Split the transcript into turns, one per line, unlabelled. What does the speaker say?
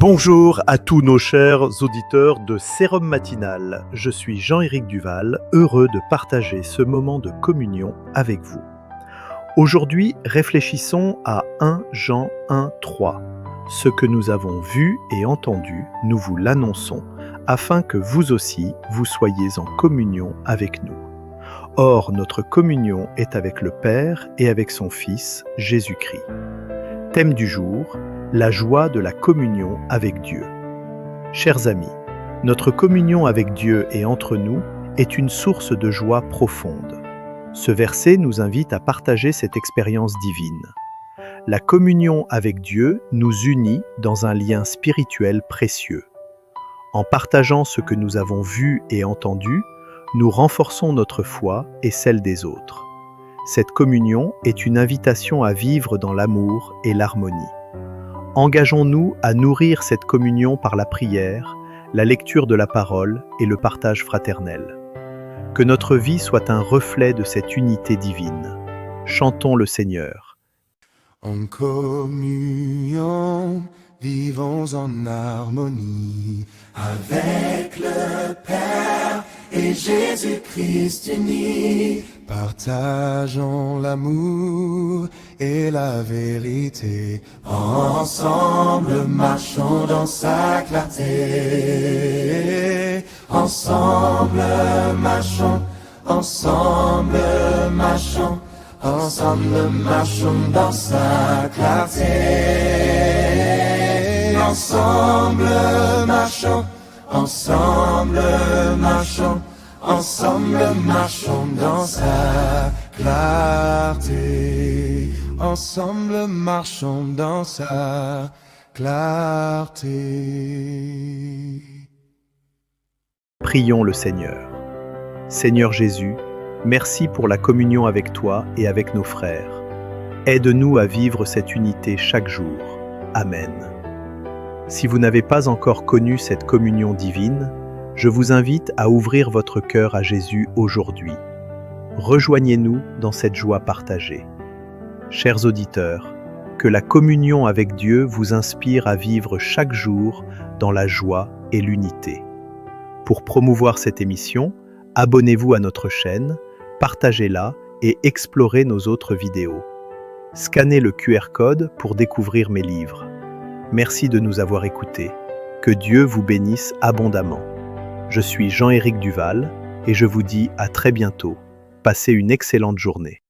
Bonjour à tous nos chers auditeurs de Sérum Matinal. Je suis Jean-Éric Duval, heureux de partager ce moment de communion avec vous. Aujourd'hui, réfléchissons à 1 Jean 1:3. Ce que nous avons vu et entendu, nous vous l'annonçons, afin que vous aussi, vous soyez en communion avec nous. Or, notre communion est avec le Père et avec son Fils, Jésus-Christ. Thème du jour, la joie de la communion avec Dieu. Chers amis, notre communion avec Dieu et entre nous est une source de joie profonde. Ce verset nous invite à partager cette expérience divine. La communion avec Dieu nous unit dans un lien spirituel précieux. En partageant ce que nous avons vu et entendu, nous renforçons notre foi et celle des autres. Cette communion est une invitation à vivre dans l'amour et l'harmonie. Engageons-nous à nourrir cette communion par la prière, la lecture de la parole et le partage fraternel. Que notre vie soit un reflet de cette unité divine. Chantons le Seigneur.
En communion, vivons en harmonie avec le Père et Jésus-Christ unis. Partageons l'amour et la vérité. Ensemble, marchons dans sa clarté. Ensemble, marchons, ensemble, marchons. Ensemble, marchons dans sa clarté. Ensemble, marchons, ensemble, marchons. Ensemble, marchons dans sa clarté. Ensemble, marchons dans sa clarté.
Prions le Seigneur. Seigneur Jésus, merci pour la communion avec toi et avec nos frères. Aide-nous à vivre cette unité chaque jour. Amen. Si vous n'avez pas encore connu cette communion divine, je vous invite à ouvrir votre cœur à Jésus aujourd'hui. Rejoignez-nous dans cette joie partagée. Chers auditeurs, que la communion avec Dieu vous inspire à vivre chaque jour dans la joie et l'unité. Pour promouvoir cette émission, abonnez-vous à notre chaîne, partagez-la et explorez nos autres vidéos. Scannez le QR code pour découvrir mes livres. Merci de nous avoir écoutés. Que Dieu vous bénisse abondamment. Je suis Jean-Éric Duval et je vous dis à très bientôt. Passez une excellente journée.